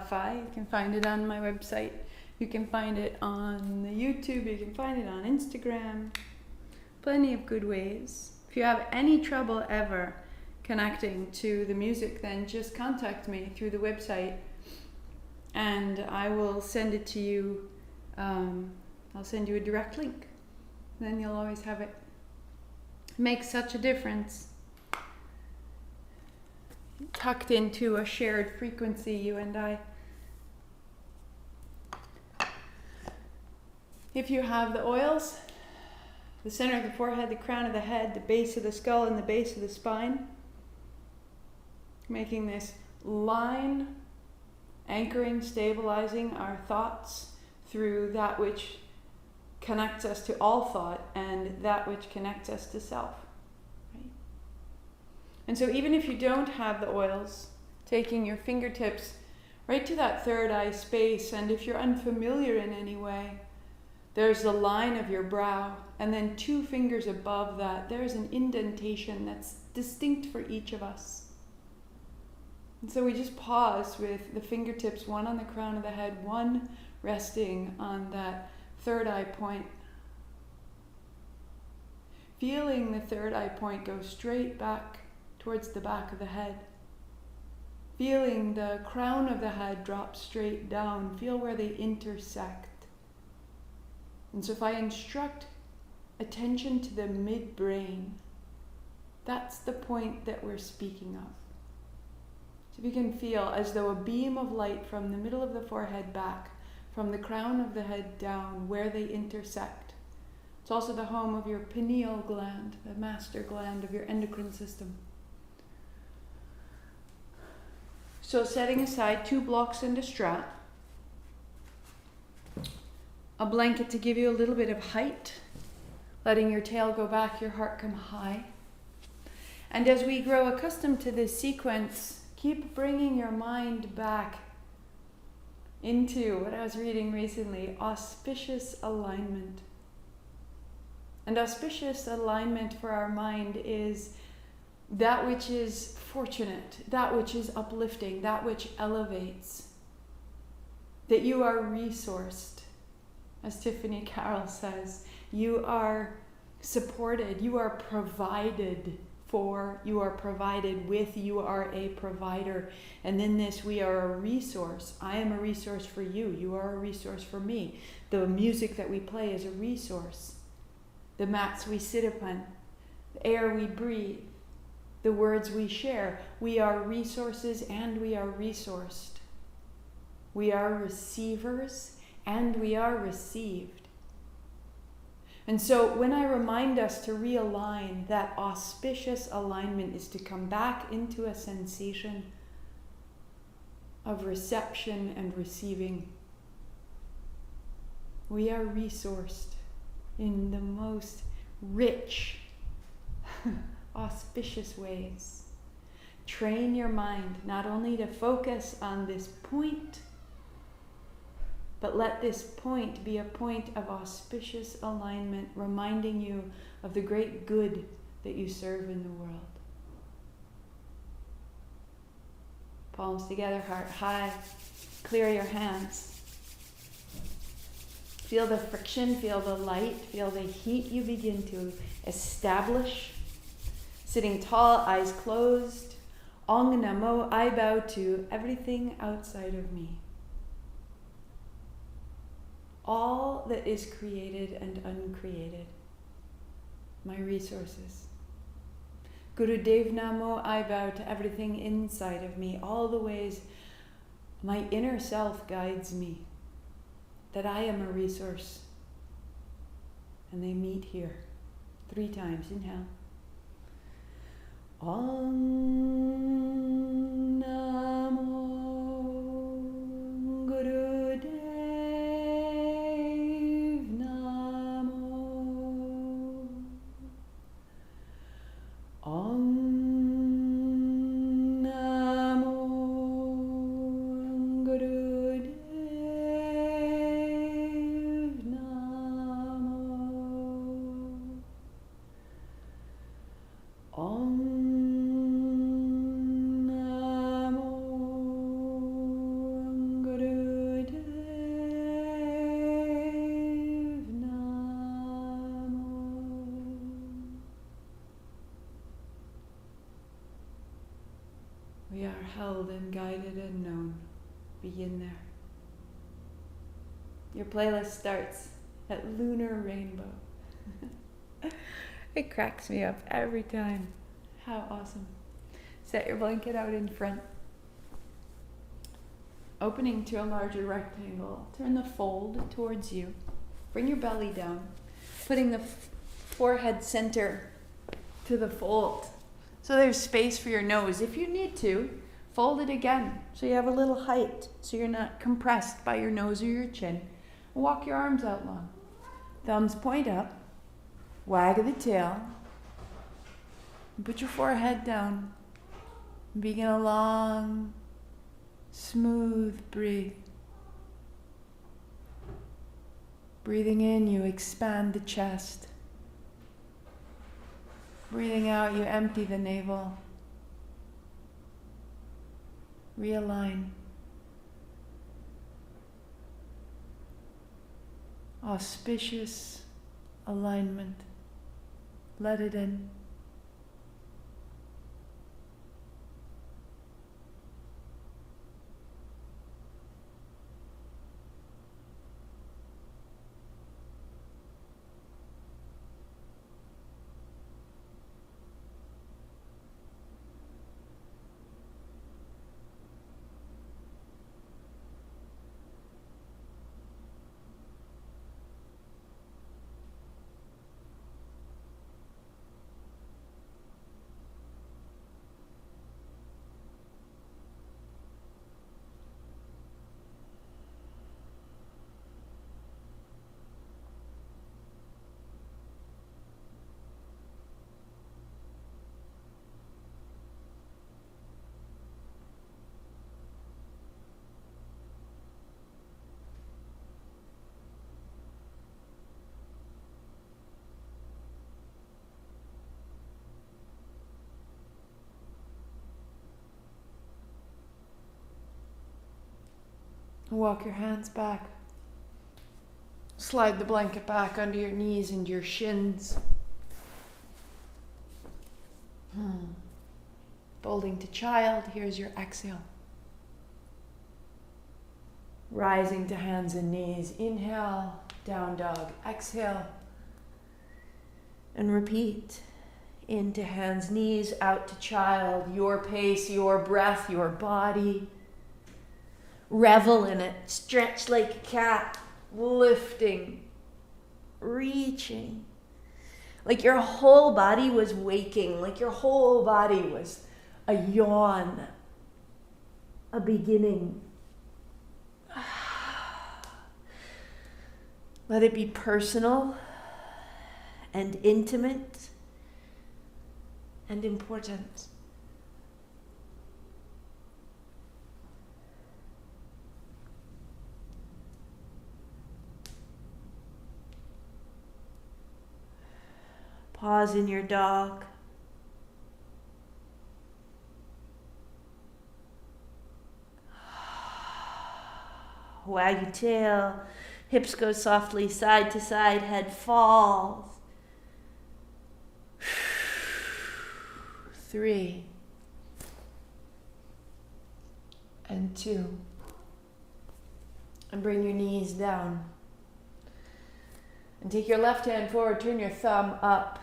Spotify. You can find it on my website. You can find it on the YouTube. You can find it on Instagram. Plenty of good ways. If you have any trouble ever connecting to the music, then just contact me through the website and I will send it to you. I'll send you a direct link. Then you'll always have it. It makes such a difference. Tucked into a shared frequency, you and I. If you have the oils, the center of the forehead, the crown of the head, the base of the skull, and the base of the spine, making this line, anchoring, stabilizing our thoughts through that which connects us to all thought and that which connects us to self. Right? And so even if you don't have the oils, taking your fingertips right to that third eye space, and if you're unfamiliar in any way, there's the line of your brow, and then 2 fingers above that, there's an indentation that's distinct for each of us. And so we just pause with the fingertips, one on the crown of the head, one resting on that third eye point. Feeling the third eye point go straight back towards the back of the head. Feeling the crown of the head drop straight down. Feel where they intersect. And so if I instruct attention to the midbrain, that's the point that we're speaking of. So we can feel as though a beam of light from the middle of the forehead back, from the crown of the head down, where they intersect. It's also the home of your pineal gland, the master gland of your endocrine system. So setting aside 2 blocks and a strap, a blanket to give you a little bit of height, letting your tail go back, your heart come high. And as we grow accustomed to this sequence, keep bringing your mind back into what I was reading recently, auspicious alignment. And auspicious alignment for our mind is that which is fortunate, that which is uplifting, that which elevates. That you are resourced. As Tiffany Carroll says, you are supported, you are provided for, you are provided with, you are a provider. And in this, we are a resource. I am a resource for you. You are a resource for me. The music that we play is a resource. The mats we sit upon, the air we breathe, the words we share. We are resources and we are resourced. We are receivers and we are received. And so when I remind us to realign, that auspicious alignment is to come back into a sensation of reception and receiving. We are resourced in the most rich, auspicious ways. Train your mind not only to focus on this point, but let this point be a point of auspicious alignment, reminding you of the great good that you serve in the world. Palms together, heart high. Clear your hands. Feel the friction, feel the light, feel the heat you begin to establish. Sitting tall, eyes closed. Ong Namo, I bow to everything outside of me. All that is created and uncreated, my resources. Guru Dev Namo, I bow to everything inside of me, all the ways my inner self guides me, that I am a resource. And they meet here 3 times. Inhale. Om Namo Guru Dev. Om Namo Guru Dev Namo. Om Namo guided and known. Begin there. Your playlist starts at Lunar Rainbow. It cracks me up every time. How awesome. Set your blanket out in front. Opening to a larger rectangle. Turn the fold towards you. Bring your belly down. Putting the forehead center to the fold. So there's space for your nose. If you need to, fold it again. So you have a little height. So you're not compressed by your nose or your chin. Walk your arms out long. Thumbs point up. Wag the tail. And put your forehead down. Begin a long, smooth breathe. Breathing in, you expand the chest. Breathing out, you empty the navel. Realign. Auspicious alignment. Let it in. Walk your hands back. Slide the blanket back under your knees and your shins. Folding to child, here's your exhale. Rising to hands and knees. Inhale, down dog. Exhale. And repeat. Into hands, knees, out to child. Your pace, your breath, your body. Revel in it. Stretch like a cat. Lifting. Reaching. Like your whole body was waking. Like your whole body was a yawn. A beginning. Let it be personal and intimate and important. Pause in your dog. Wag your tail. Hips go softly side to side. Head falls. 3 and 2. And bring your knees down. And take your left hand forward. Turn your thumb up.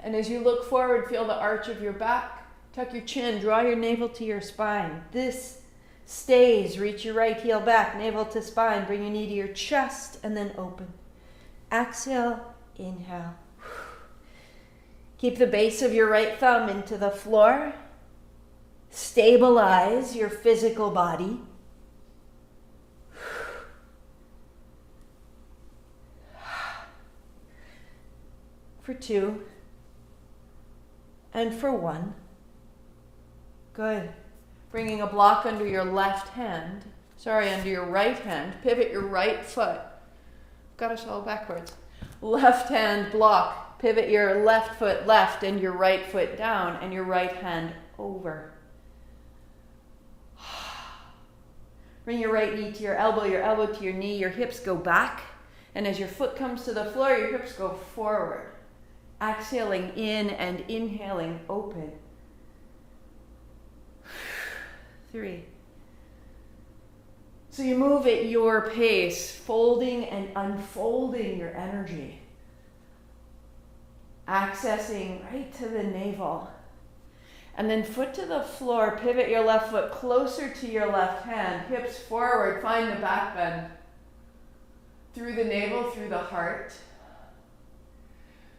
And as you look forward, feel the arch of your back. Tuck your chin. Draw your navel to your spine. This stays. Reach your right heel back. Navel to spine. Bring your knee to your chest. And then open. Exhale. Inhale. Keep the base of your right thumb into the floor. Stabilize your physical body. For 2. And for 1. Good. Bringing a block under your left hand. Under your right hand. Pivot your right foot. Got us all backwards. Left hand block. Pivot your left foot left and your right foot down and your right hand over. Bring your right knee to your elbow to your knee. Your hips go back. And as your foot comes to the floor, your hips go forward. Exhaling in and inhaling open. 3 So you move at your pace, folding and unfolding your energy. Accessing right to the navel. And then foot to the floor, pivot your left foot closer to your left hand, hips forward, find the back bend. Through the navel, through the heart,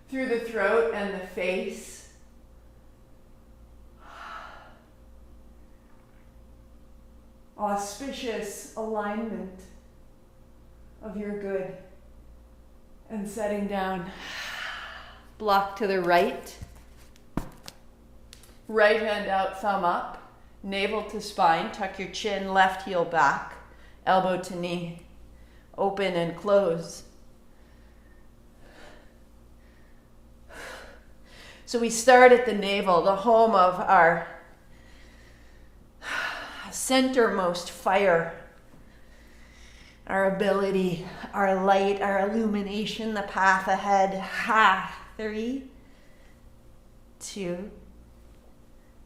through the throat and the face. Auspicious alignment of your good. And setting down. Block to the right. Right hand out, thumb up. Navel to spine. Tuck your chin, left heel back. Elbow to knee. Open and close. So we start at the navel, the home of our centermost fire. Our ability, our light, our illumination, the path ahead. 3, 2,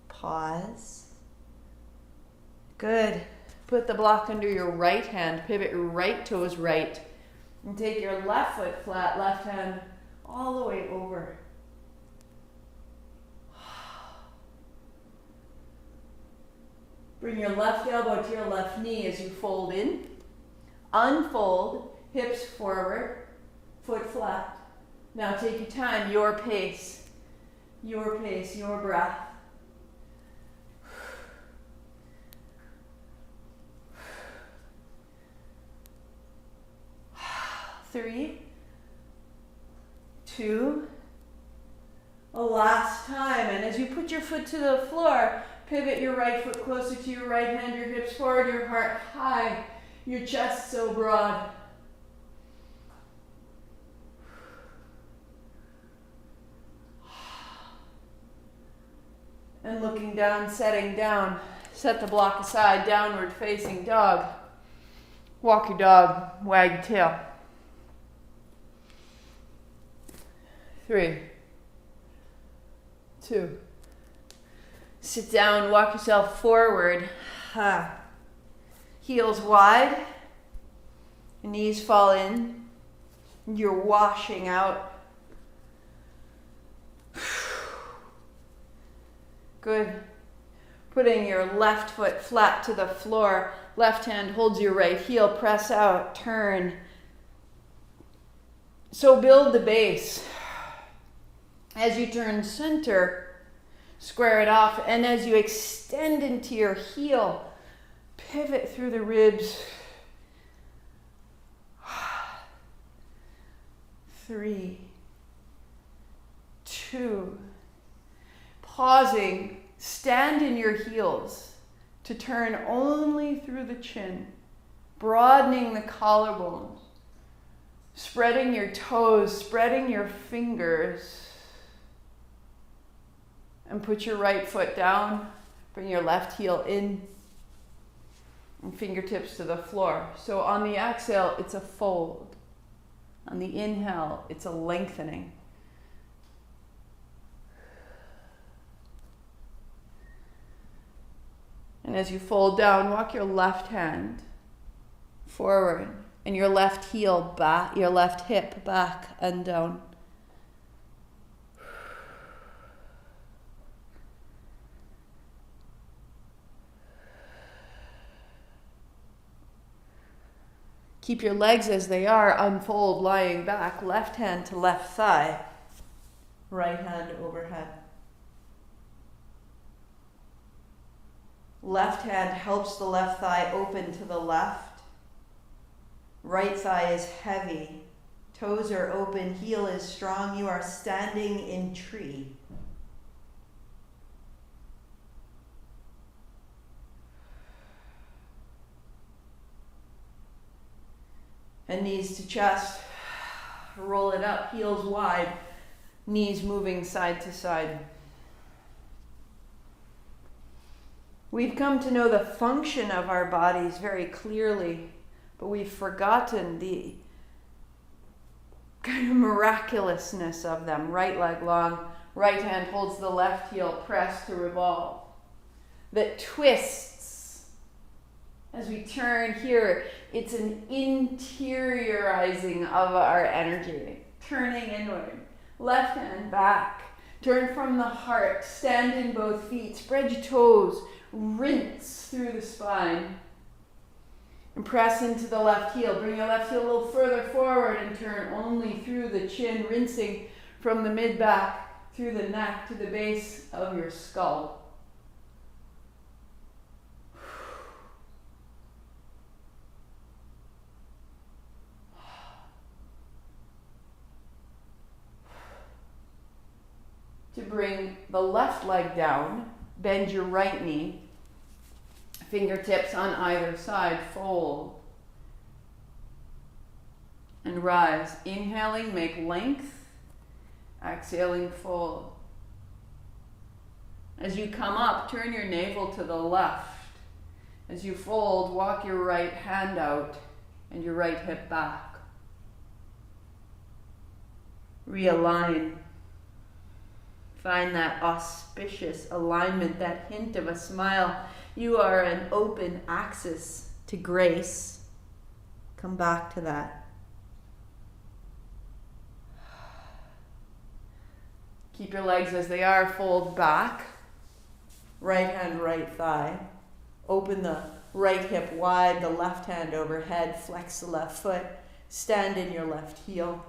pause. Good. Put the block under your right hand. Pivot your right toes right. And take your left foot flat, left hand all the way over. Bring your left elbow to your left knee as you fold in. Unfold, hips forward, foot flat. Now take your time, your pace, your breath. 3, 2, a last time. And as you put your foot to the floor, pivot your right foot closer to your right hand, your hips forward, your heart high, your chest so broad. And looking down, setting down. Set the block aside, downward facing dog. Walk your dog, wag your tail. 3, 2. Sit down, walk yourself forward. Heels wide. Knees fall in. You're washing out. Good. Putting your left foot flat to the floor. Left hand holds your right heel. Press out. Turn. So build the base. As you turn center, square it off. And as you extend into your heel, pivot through the ribs. 3, 2. Pausing, stand in your heels to turn only through the chin, broadening the collarbones, spreading your toes, spreading your fingers, and put your right foot down, bring your left heel in, and fingertips to the floor. So on the exhale, it's a fold. On the inhale, it's a lengthening. And as you fold down, walk your left hand forward and your left heel back, your left hip back and down. Keep your legs as they are, unfold, lying back, left hand to left thigh, right hand overhead. Left hand helps the left thigh open to the left. Right thigh is heavy. Toes are open, heel is strong. You are standing in tree. And knees to chest. Roll it up, heels wide. Knees moving side to side. We've come to know the function of our bodies very clearly, but we've forgotten the kind of miraculousness of them. Right leg long, right hand holds the left heel, press to revolve. That twists As we turn here, it's an interiorizing of our energy. Turning inward. Left hand back. Turn from the heart. Stand in both feet. Spread your toes. Rinse through the spine. And press into the left heel. Bring your left heel a little further forward and turn only through the chin, rinsing from the mid-back through the neck to the base of your skull. To bring the left leg down, bend your right knee, fingertips on either side, fold, and rise. Inhaling, make length, exhaling, fold. As you come up, turn your navel to the left. As you fold, walk your right hand out and your right hip back. Realign. Find that auspicious alignment, that hint of a smile. You are an open axis to grace. Come back to that. Keep your legs as they are. Fold back. Right hand, right thigh. Open the right hip wide, the left hand overhead. Flex the left foot. Stand in your left heel.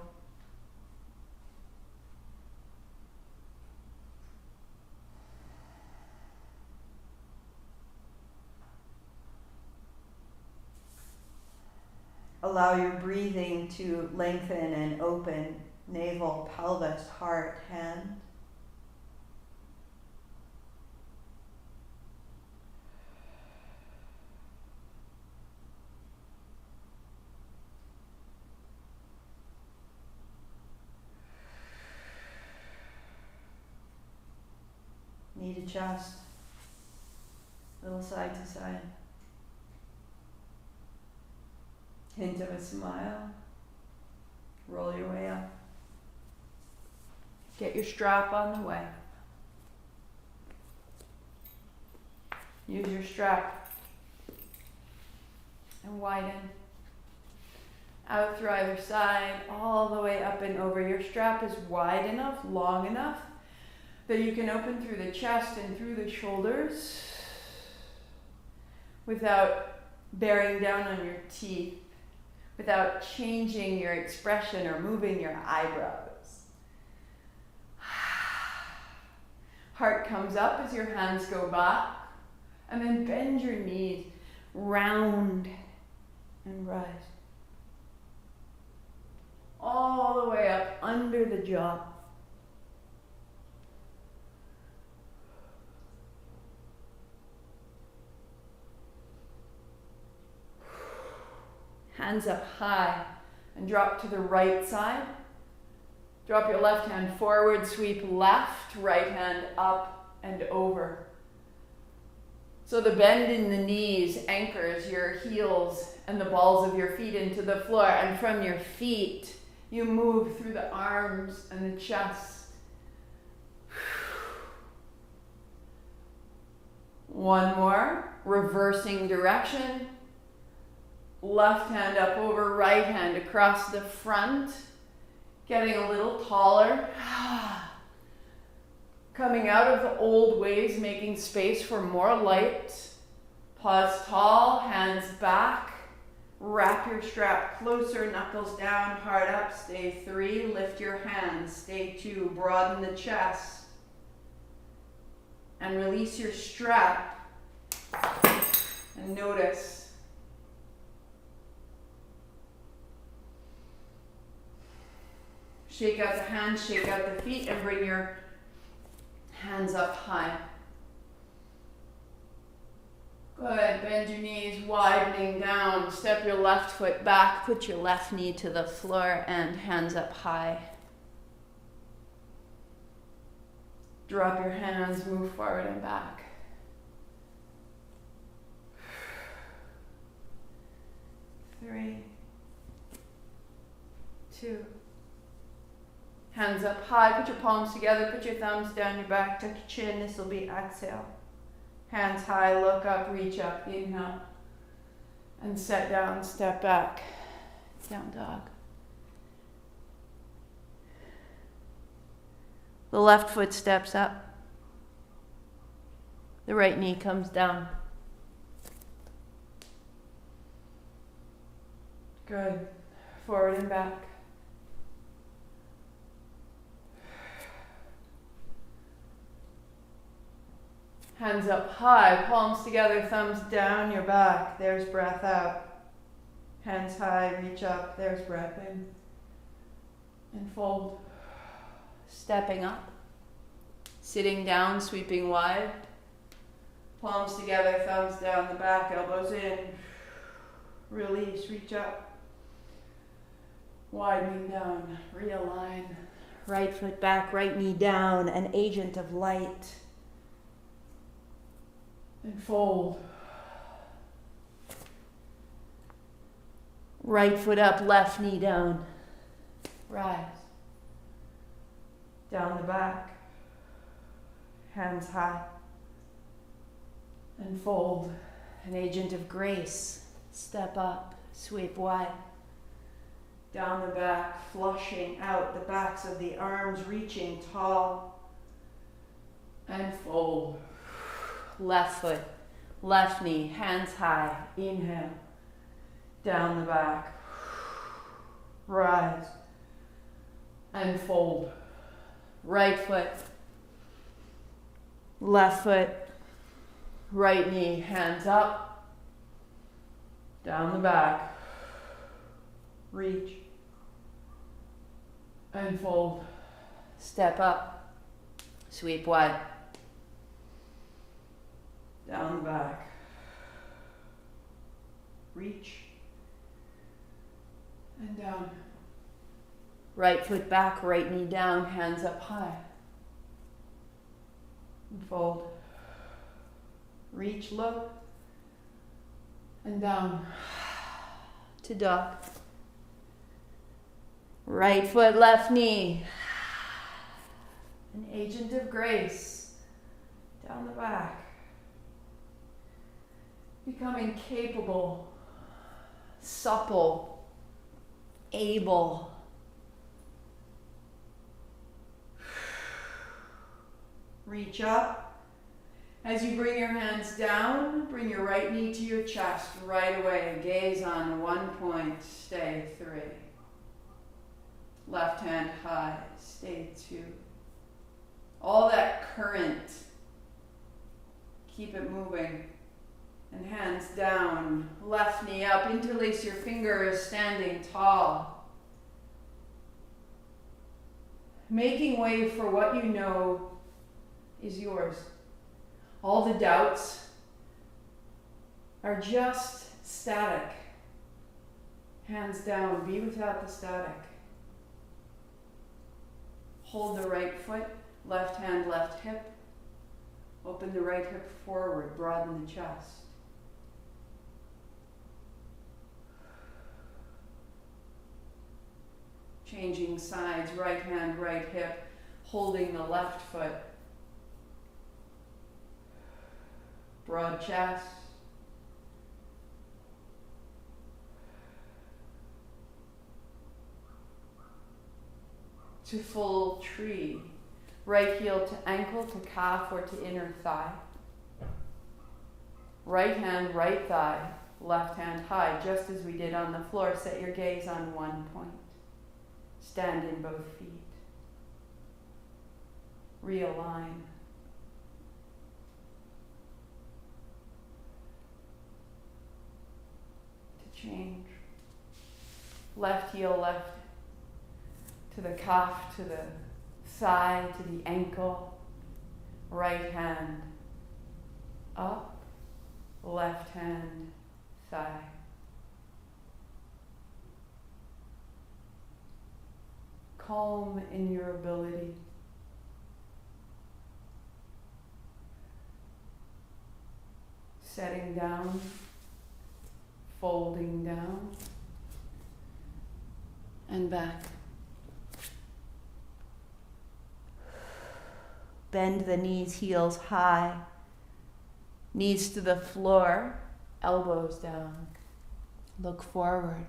Allow your breathing to lengthen and open navel, pelvis, heart, hand. Knee to chest, little side to side. Hint of a smile. Roll your way up. Get your strap on the way. Use your strap and widen. Out through either side, all the way up and over. Your strap is wide enough, long enough, that you can open through the chest and through the shoulders without bearing down on your teeth, without changing your expression or moving your eyebrows. Heart comes up as your hands go back, and then bend your knees, round and rise. All the way up under the jaw. Hands up high and drop to the right side. Drop your left hand forward, sweep left, right hand up and over. So the bend in the knees anchors your heels and the balls of your feet into the floor, and from your feet you move through the arms and the chest. One more, reversing direction. Left hand up over, right hand across the front. Getting a little taller. Coming out of the old ways, making space for more light. Pause tall, hands back. Wrap your strap closer, knuckles down, heart up. Stay 3, lift your hands. Stay 2, broaden the chest. And release your strap. And notice. Shake out the hands, shake out the feet, and bring your hands up high. Good, bend your knees, widening down. Step your left foot back, put your left knee to the floor, and hands up high. Drop your hands, move forward and back. Three, 2. Hands up high, put your palms together, put your thumbs down your back, tuck your chin, this will be exhale. Hands high, look up, reach up, inhale. And set down, step back, down dog. The left foot steps up. The right knee comes down. Good. Forward and back. Hands up high, palms together, thumbs down your back. There's breath out. Hands high, reach up. There's breath in. And fold. Stepping up. Sitting down, sweeping wide. Palms together, thumbs down the back, elbows in. Release, reach up. Widening down, realign. Right foot back, right knee down, an agent of light. And fold. Right foot up, left knee down. Rise. Down the back. Hands high. And fold. An agent of grace. Step up, sweep wide. Down the back, flushing out the backs of the arms, reaching tall. And fold. Left foot, left knee, hands high. Inhale. Down the back. Rise. And fold. Right foot. Left foot. Right knee, hands up. Down the back. Reach. And fold. Step up. Sweep wide. Down the back. Reach. And down. Right foot back, right knee down, hands up high. And fold. Reach, look. And down. To dog. Right foot, left knee. An agent of grace. Down the back. Becoming capable, supple, able. Reach up. As you bring your hands down, bring your right knee to your chest right away. Gaze on 1 point, stay 3. Left hand high, stay 2. All that current, keep it moving. And hands down, left knee up, interlace your fingers, standing tall. Making way for what you know is yours. All the doubts are just static. Hands down, be without the static. Hold the right foot, left hand, left hip. Open the right hip forward, broaden the chest. Changing sides, right hand, right hip, holding the left foot. Broad chest. To full tree. Right heel to ankle, to calf, or to inner thigh. Right hand, right thigh, left hand high, just as we did on the floor. Set your gaze on 1 point. Stand in both feet. Realign. To change. Left heel left to the calf, to the thigh, to the ankle. Right hand up, left hand thigh. Calm in your ability. Setting down, folding down, and back. Bend the knees, heels high. Knees to the floor, elbows down. Look forward.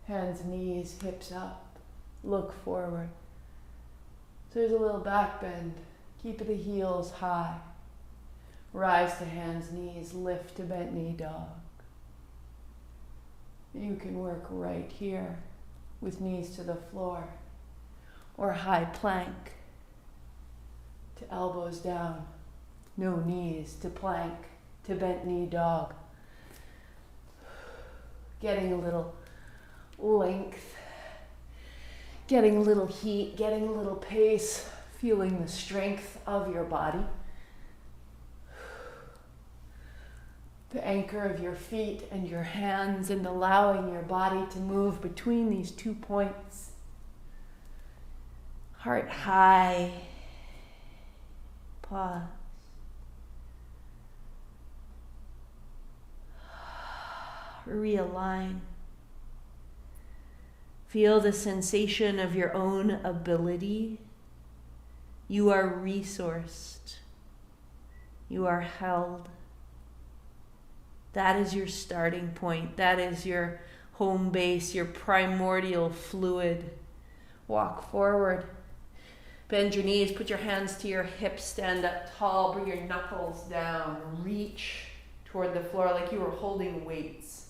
Hands, knees, hips up. Look forward. So there's a little back bend. Keep the heels high. Rise to hands, knees, lift to bent knee dog. You can work right here with knees to the floor, or high plank to elbows down. No knees to plank to bent knee dog. Getting a little length, getting a little heat, getting a little pace, feeling the strength of your body. The anchor of your feet and your hands, and allowing your body to move between these 2 points. Heart high. Pause. Realign. Feel the sensation of your own ability. You are resourced. You are held. That is your starting point. That is your home base, your primordial fluid. Walk forward. Bend your knees, put your hands to your hips, stand up tall, bring your knuckles down, reach toward the floor like you were holding weights.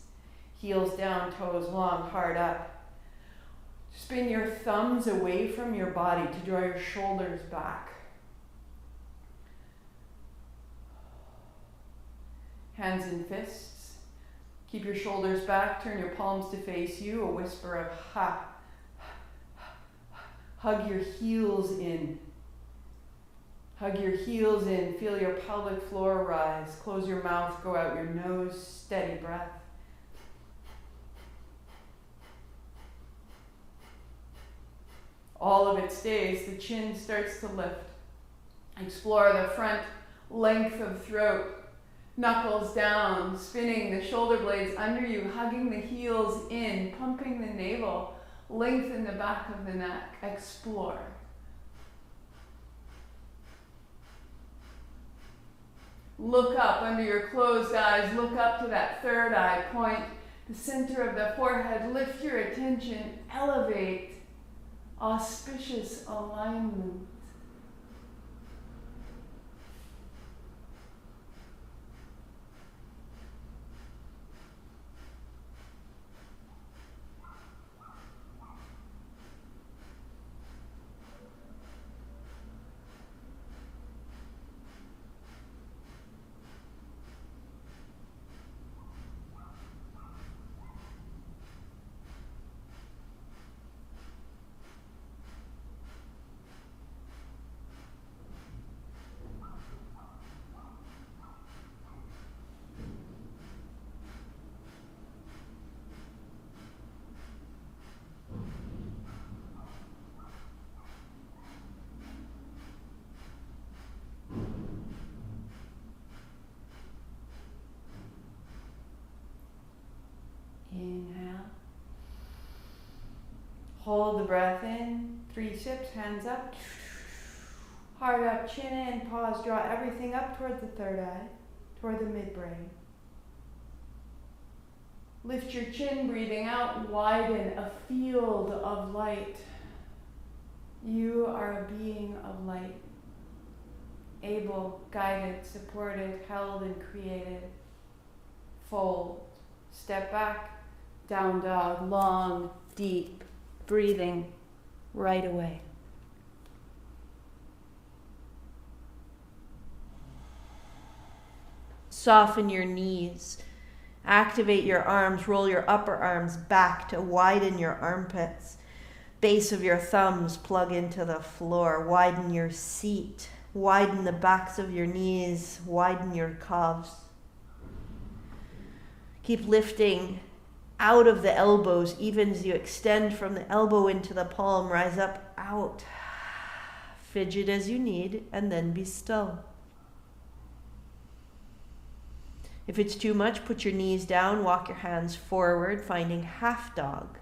Heels down, toes long, hard up. Spin your thumbs away from your body to draw your shoulders back. Hands and fists. Keep your shoulders back, turn your palms to face you, a whisper of ha. Hug your heels in. Hug your heels in, feel your pelvic floor rise. Close your mouth, go out your nose, steady breath. All of it stays, the chin starts to lift. Explore the front length of throat. Knuckles down, spinning the shoulder blades under you, hugging the heels in, pumping the navel, lengthen the back of the neck, explore. Look up under your closed eyes, look up to that third eye point, the center of the forehead, lift your attention, elevate, auspicious alignment. Inhale. Hold the breath in. 3 sips, hands up. Heart up, chin in, pause, draw everything up toward the third eye, toward the midbrain. Lift your chin, breathing out, widen a field of light. You are a being of light, able, guided, supported, held, and created. Fold, step back, down dog, long, deep, breathing right away. Soften your knees. Activate your arms. Roll your upper arms back to widen your armpits. Base of your thumbs plug into the floor. Widen your seat. Widen the backs of your knees. Widen your calves. Keep lifting out of the elbows, even as you extend from the elbow into the palm. Rise up, out. Fidget as you need, and then be still. If it's too much, put your knees down, walk your hands forward, finding half dog.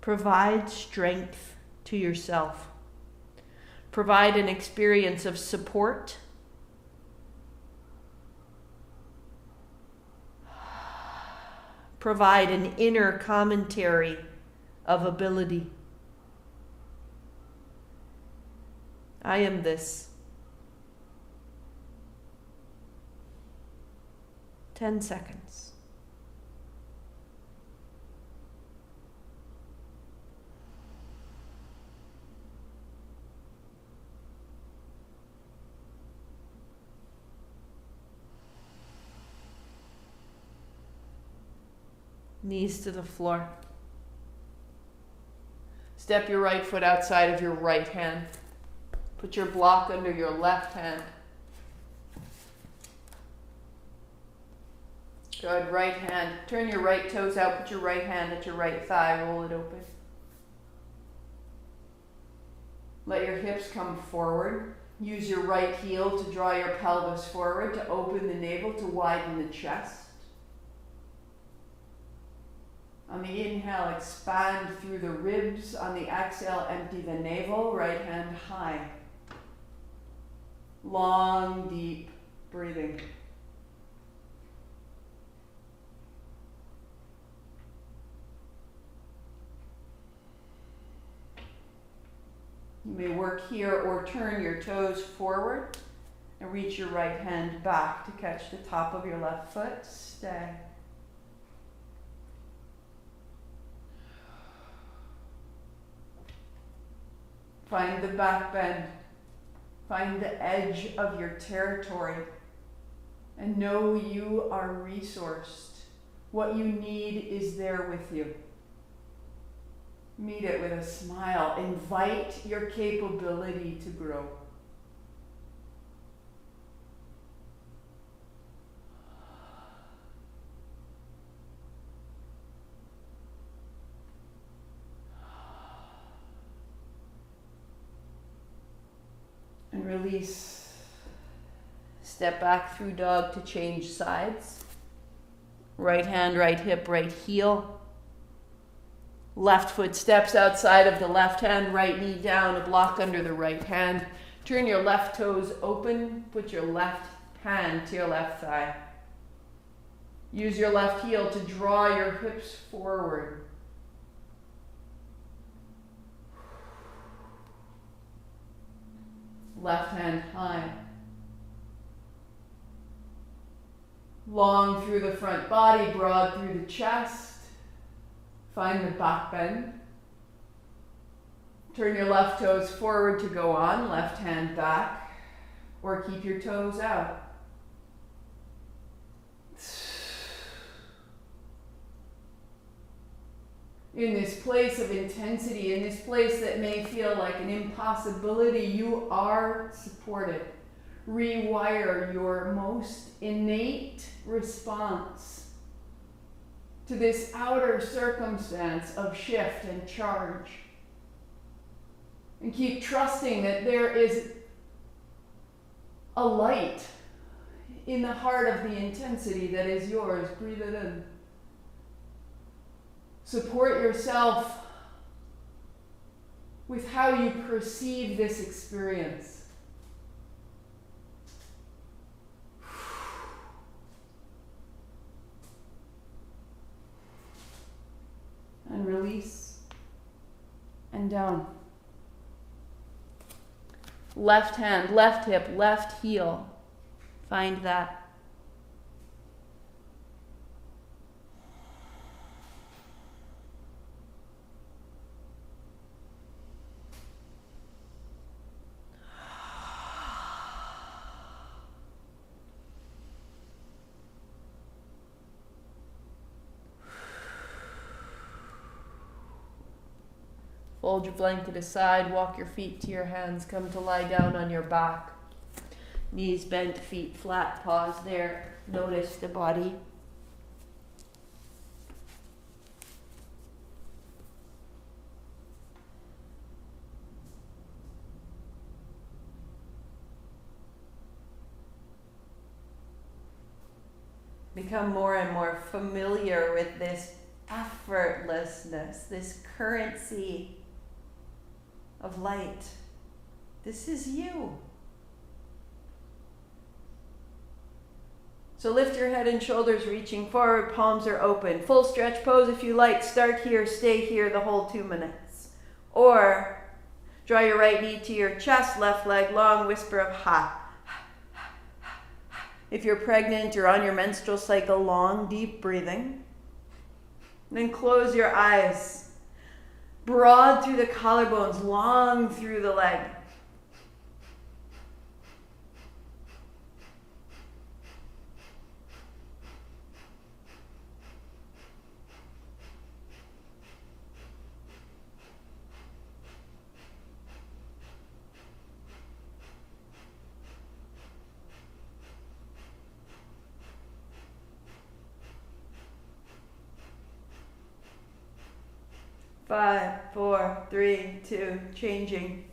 Provide strength to yourself. Provide an experience of support. Provide an inner commentary of ability. I am this. 10 seconds. Knees to the floor. Step your right foot outside of your right hand. Put your block under your left hand. Good, right hand. Turn your right toes out. Put your right hand at your right thigh. Roll it open. Let your hips come forward. Use your right heel to draw your pelvis forward, to open the navel, to widen the chest. On the inhale, expand through the ribs. On the exhale, empty the navel. Right hand high. Long, deep breathing. You may work here or turn your toes forward and reach your right hand back to catch the top of your left foot. Stay. Find the back bend. Find the edge of your territory. And know you are resourced. What you need is there with you. Meet it with a smile. Invite your capability to grow. And release. Step back through dog to change sides. Right hand, right hip, right heel. Left foot steps outside of the left hand, right knee down, a block under the right hand. Turn your left toes open. Put your left hand to your left thigh. Use your left heel to draw your hips forward. Left hand high. Long through the front body, broad through the chest. Find the back bend. Turn your left toes forward to go on, left hand back, or keep your toes out. In this place of intensity, in this place that may feel like an impossibility, you are supported. Rewire your most innate response to this outer circumstance of shift and charge. And keep trusting that there is a light in the heart of the intensity that is yours. Breathe it in. Support yourself with how you perceive this experience. And release, and down. Left hand, left hip, left heel. Find that. Fold your blanket aside, walk your feet to your hands, come to lie down on your back. Knees bent, feet flat, pause there. Notice the body. Become more and more familiar with this effortlessness, this currency of light. This is you. So lift your head and shoulders, reaching forward, palms are open. Full stretch pose if you like. Start here, stay here the whole 2 minutes. Or draw your right knee to your chest, left leg long, whisper of ha. If you're pregnant or on your menstrual cycle, long, deep breathing. Then close your eyes. Broad through the collarbones, long through the leg. Five, four, three, two, changing.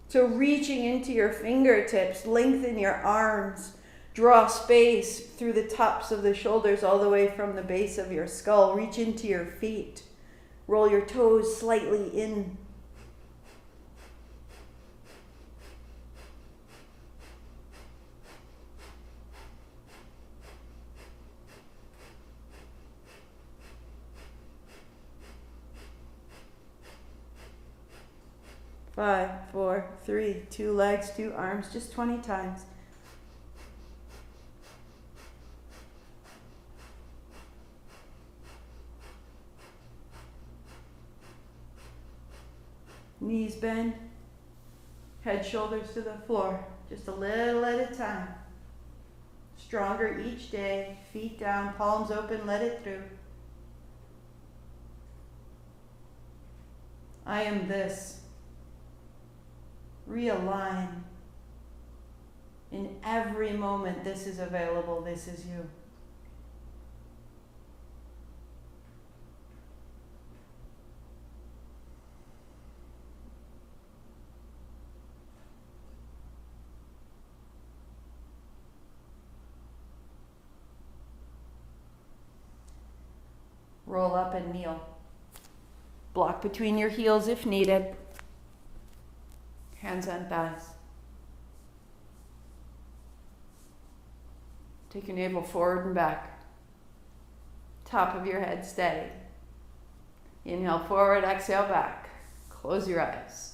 So reaching into your fingertips, lengthen your arms, draw space through the tops of the shoulders all the way from the base of your skull. Reach into your feet. Roll your toes slightly in. Five, four, three, 2 legs, 2 arms, just 20 times. Knees bend, head, shoulders to the floor, just a little at a time. Stronger each day, feet down, palms open, let it through. I am this. Realign. In every moment, this is available. This is you. Roll up and kneel. Block between your heels if needed. Hands on thighs. Take your navel forward and back. Top of your head steady. Inhale forward, exhale back. Close your eyes.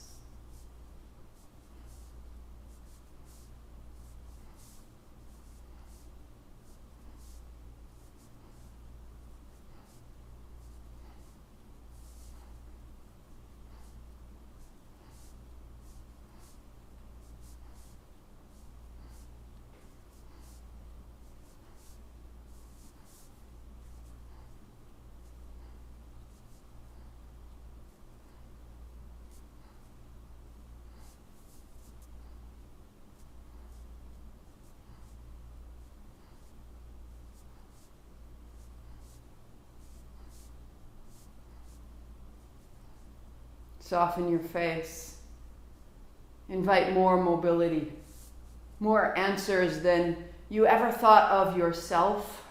Soften your face. Invite more mobility, more answers than you ever thought of yourself.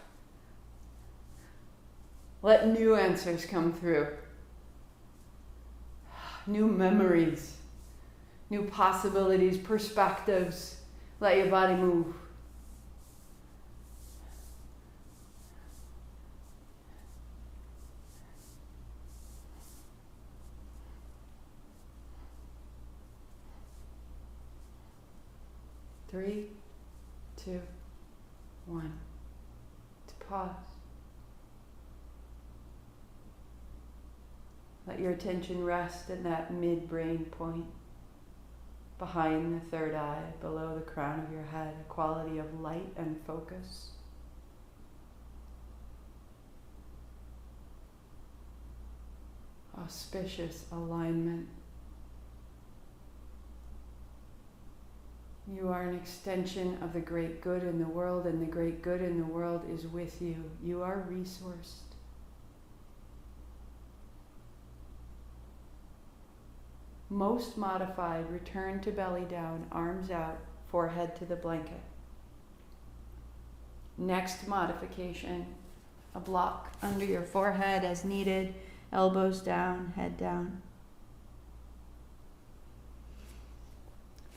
Let new answers come through. New memories, new possibilities, perspectives. Let your body move. Three, two, one. To pause. Let your attention rest in that mid-brain point, behind the third eye, below the crown of your head, a quality of light and focus. Auspicious alignment. You are an extension of the great good in the world, and the great good in the world is with you. You are resourced. Most modified, return to belly down, arms out, forehead to the blanket. Next modification, a block under your forehead as needed, elbows down, head down.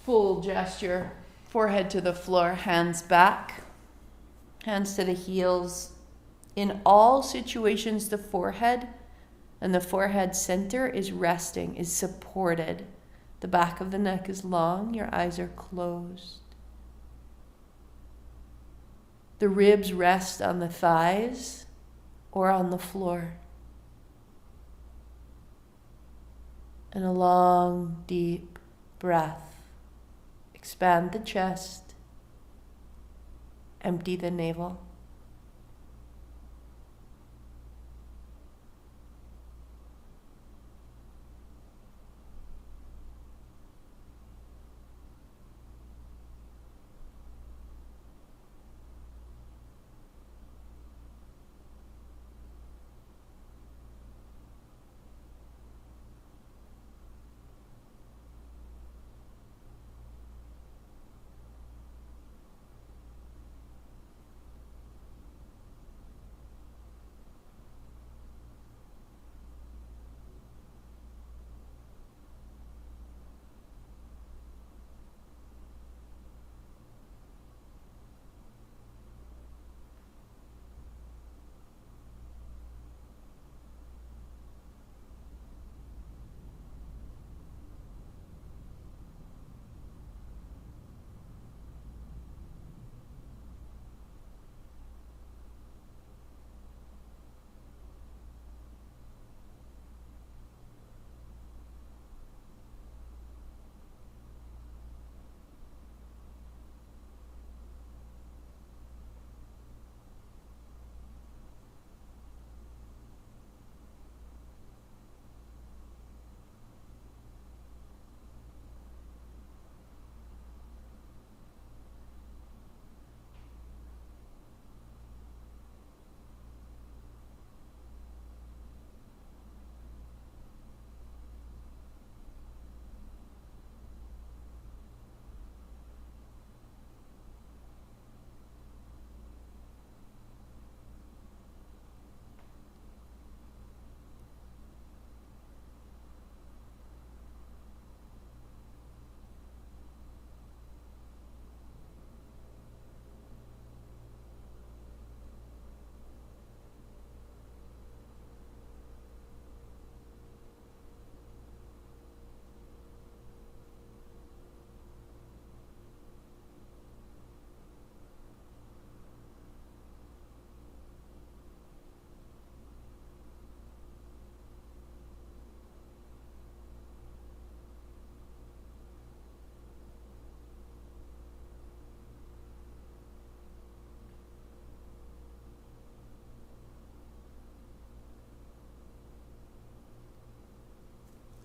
Full gesture, forehead to the floor, hands back, hands to the heels. In all situations, the forehead and the forehead center is resting, is supported. The back of the neck is long, your eyes are closed. The ribs rest on the thighs or on the floor. And a long, deep breath. Expand the chest. Empty the navel.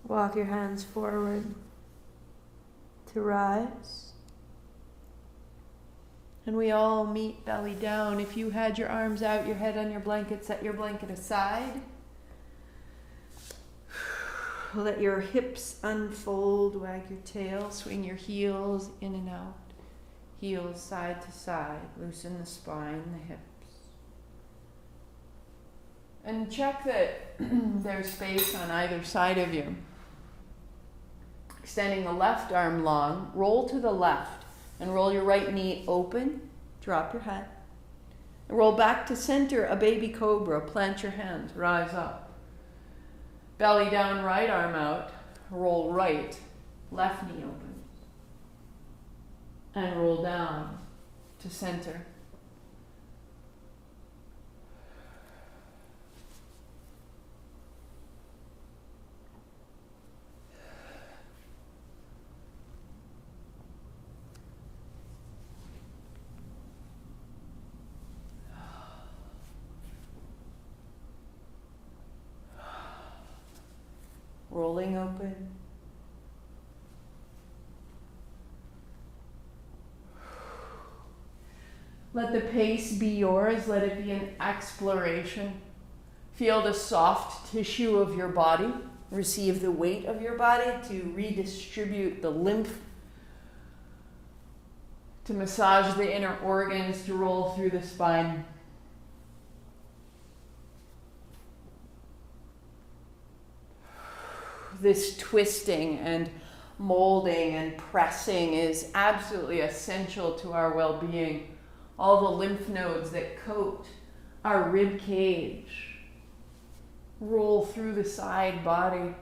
Walk your hands forward to rise. And we all meet belly down. If you had your arms out, your head on your blanket, set your blanket aside. Let your hips unfold, wag your tail, swing your heels in and out. Heels side to side, loosen the spine, the hips. And check that there's space on either side of you. Extending the left arm long, roll to the left and roll your right knee open, drop your head. And roll back to center, a baby cobra, plant your hands, rise up. Belly down, right arm out, roll right, left knee open. And roll down to center. Rolling open. Let the pace be yours. Let it be an exploration. Feel the soft tissue of your body. Receive the weight of your body to redistribute the lymph to massage the inner organs, to roll through the spine. This twisting and molding and pressing is absolutely essential to our well-being. All the lymph nodes that coat our rib cage roll through the side body.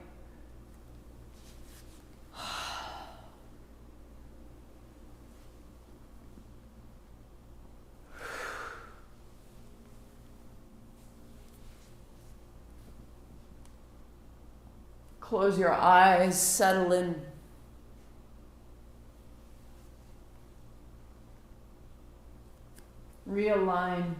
Close your eyes, settle in. Realign.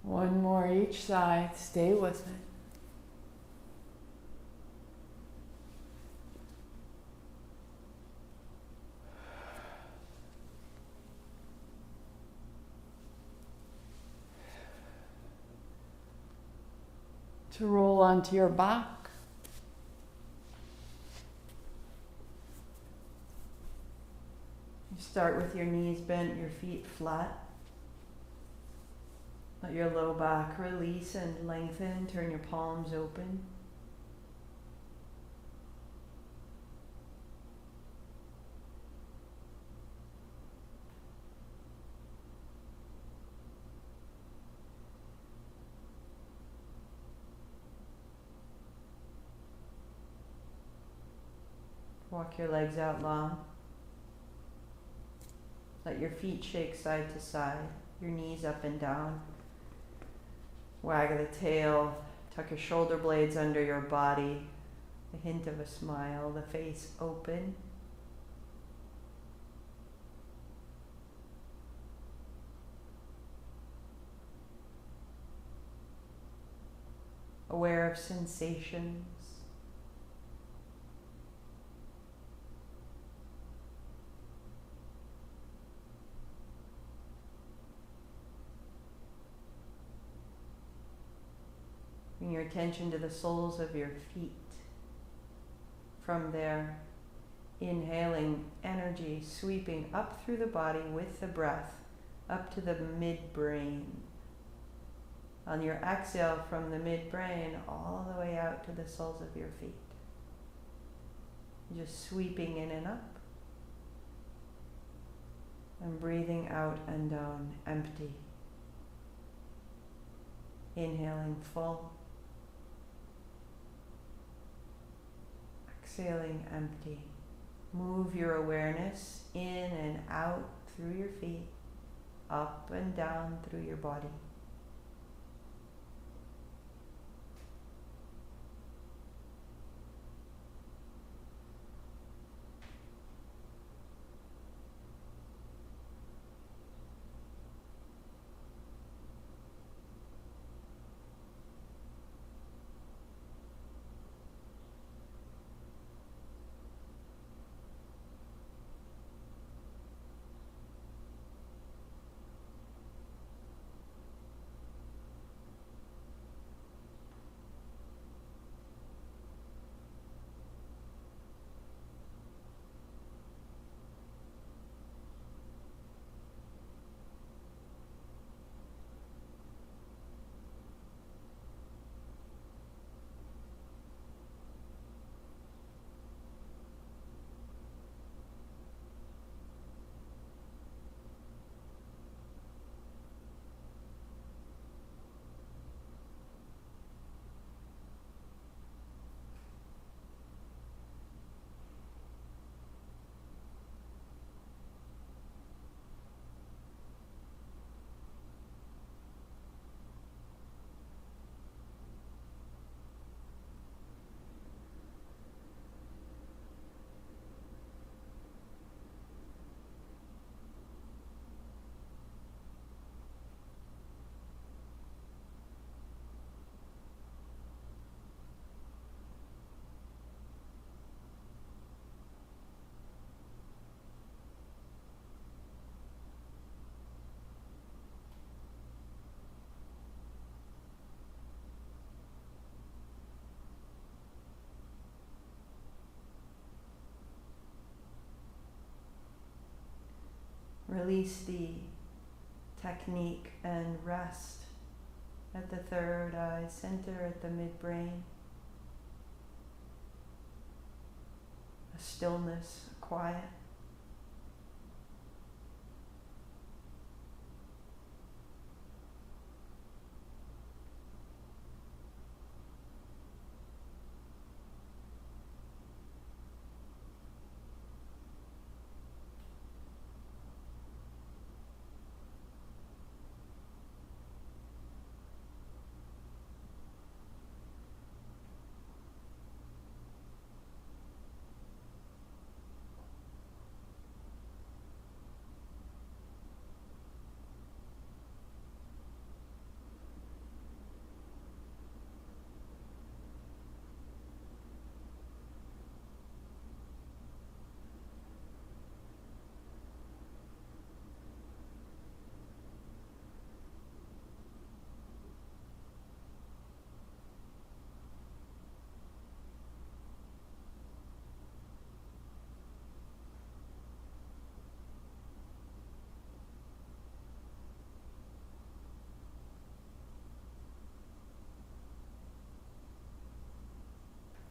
One more each side. Stay with it. To roll onto your back. You start with your knees bent, your feet flat. Let your low back release and lengthen. Turn your palms open. Walk your legs out long. Let your feet shake side to side, your knees up and down. Wag the tail, tuck your shoulder blades under your body, a hint of a smile, the face open. Aware of sensations. Bring your attention to the soles of your feet. From there, inhaling energy, sweeping up through the body with the breath, up to the midbrain. On your exhale from the midbrain, all the way out to the soles of your feet. Just sweeping in and up, and breathing out and down, empty. Inhaling full. Exhaling empty. Move your awareness in and out through your feet, up and down through your body. release the technique and rest at the third eye center, at the midbrain. A stillness, a quiet.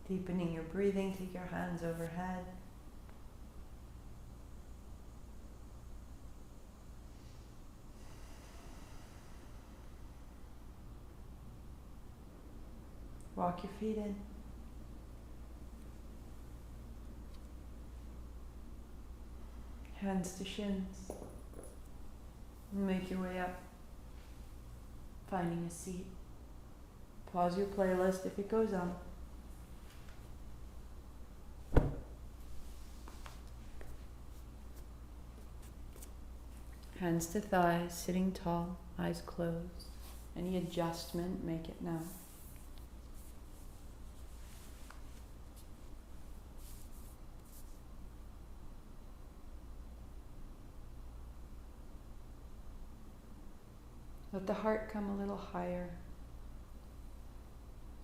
Deepening your breathing, take your hands overhead. Walk your feet in. Hands to shins. Make your way up, finding a seat. Pause your playlist if it goes on. Hands to thighs, sitting tall, eyes closed. Any adjustment, make it now. Let the heart come a little higher.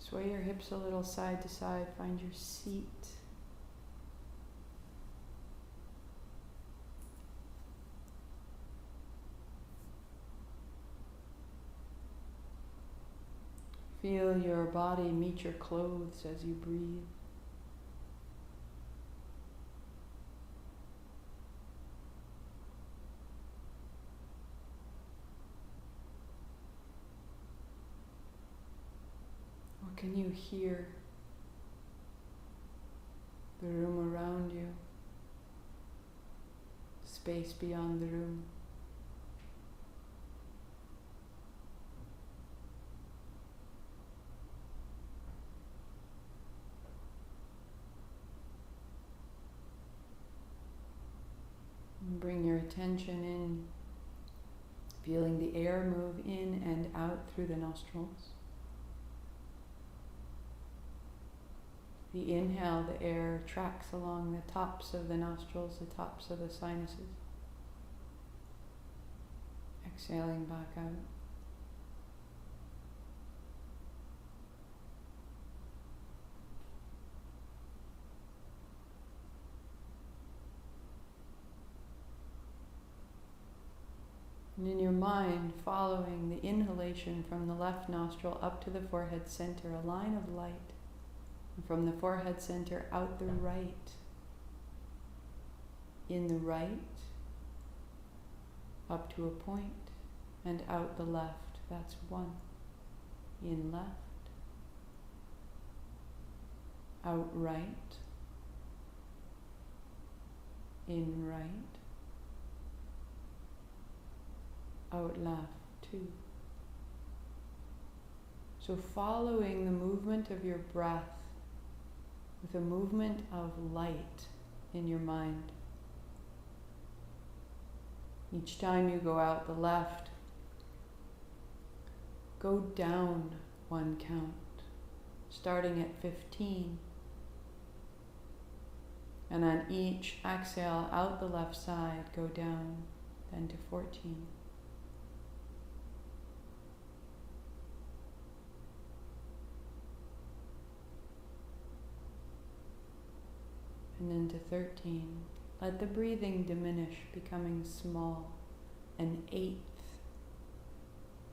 Sway your hips a little side to side, find your seat. Feel your body meet your clothes as you breathe. What can you hear? The room around you, space beyond the room. Bring your attention in, feeling the air move in and out through the nostrils. The inhale, the air tracks along the tops of the nostrils, the tops of the sinuses. Exhaling back out. And in your mind, following the inhalation from the left nostril up to the forehead center, a line of light. And from the forehead center out the right. In the right, up to a point, and out the left. That's one. In left. Out right. In right. Out left, two. So following the movement of your breath with a movement of light in your mind. Each time you go out the left, go down one count, starting at 15. And on each exhale out the left side, go down, then to 14. And then to 13. Let the breathing diminish, becoming small, 1/8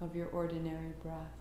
of your ordinary breath.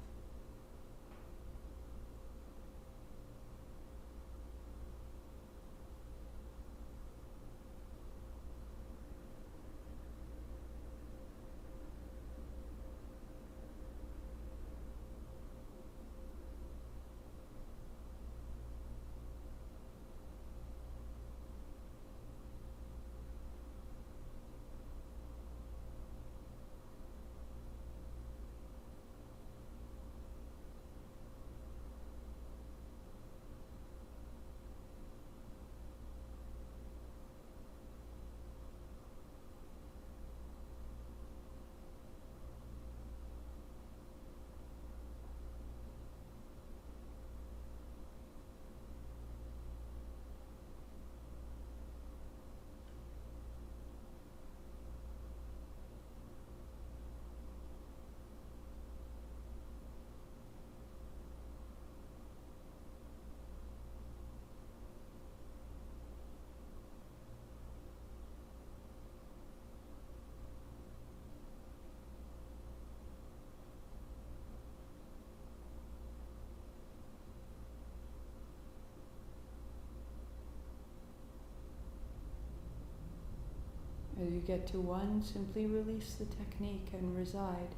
As you get to 1, simply release the technique and reside,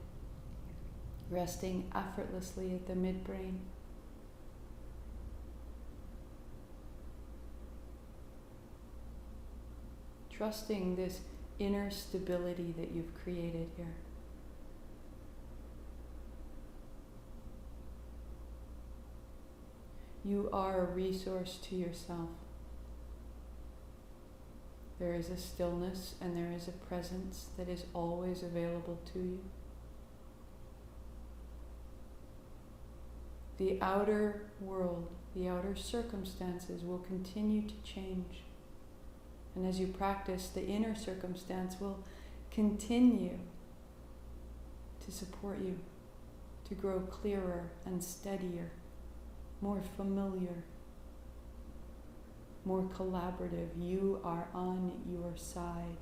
resting effortlessly at the midbrain. Trusting this inner stability that you've created here. You are a resource to yourself. There is a stillness and there is a presence that is always available to you. The outer world, the outer circumstances will continue to change. And as you practice, the inner circumstance will continue to support you, to grow clearer and steadier, more familiar, more collaborative. You are on your side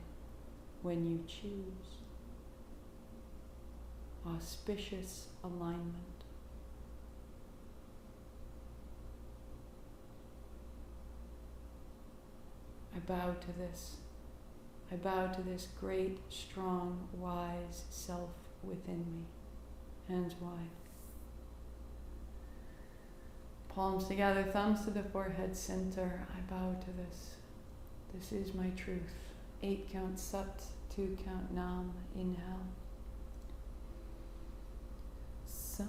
when you choose. Auspicious alignment. I bow to this. I bow to this great, strong, wise self within me. Hands wide. Palms together, thumbs to the forehead center. I bow to this. This is my truth. 8 count Sat, 2 count Nam. Inhale. Sat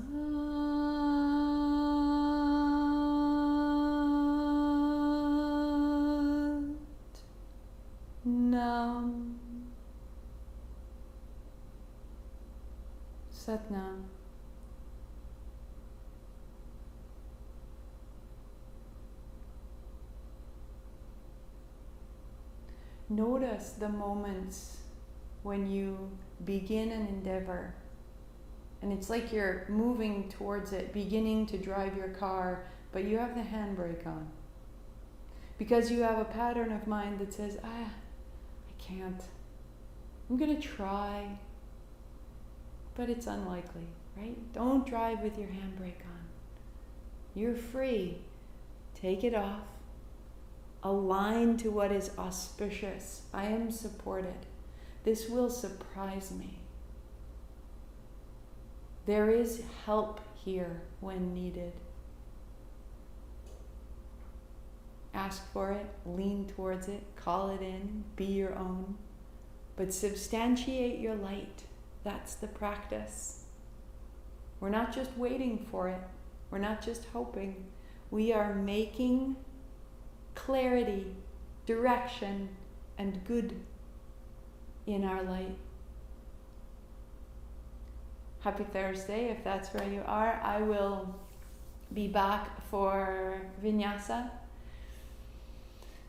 Nam. Sat Nam. Notice the moments when you begin an endeavor and it's like you're moving towards it, beginning to drive your car, but you have the handbrake on. Because you have a pattern of mind that says, I can't. I'm going to try, but it's unlikely, right? Don't drive with your handbrake on. You're free. Take it off. Align to what is auspicious. I am supported. This will surprise me. There is help here when needed. Ask for it, lean towards it, call it in, be your own. But substantiate your light. That's the practice. We're not just waiting for it. We're not just hoping. We are making clarity, direction, and good in our light. Happy Thursday, if that's where you are. I will be back for Vinyasa.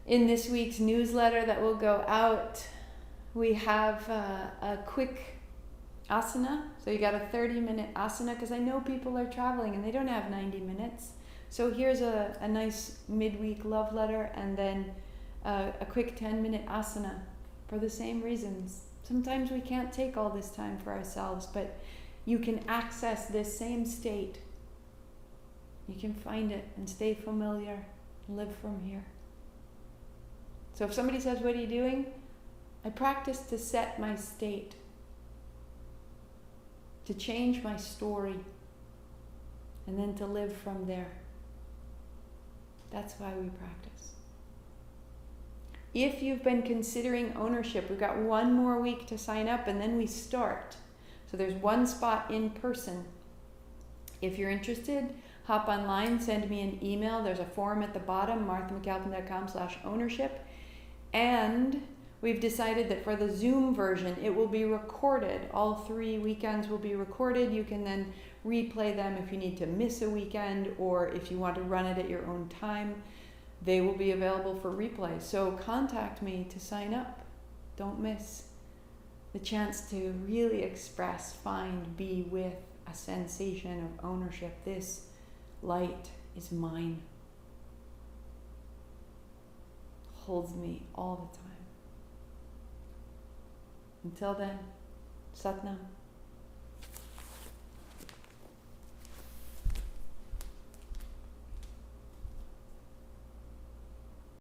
In this week's newsletter that will go out, we have a quick asana. So you got a 30-minute asana, because I know people are traveling and they don't have 90 minutes. So here's a nice midweek love letter, and then a quick 10-minute asana for the same reasons. Sometimes we can't take all this time for ourselves, but you can access this same state. You can find it and stay familiar, live from here. So if somebody says, what are you doing? I practice to set my state, to change my story, and then to live from there. That's why we practice. If you've been considering ownership, we've got one more week to sign up and then we start. So there's one spot in person. If you're interested, hop online, send me an email. There's a form at the bottom, marthamcalpin.com/ownership. And we've decided that for the Zoom version, it will be recorded. All 3 weekends will be recorded. You can then replay them if you need to miss a weekend or if you want to run it at your own time. They will be available for replay. So contact me to sign up. Don't miss the chance to really express, find, be with a sensation of ownership. This light is mine. Holds me all the time. Until then, Satnam.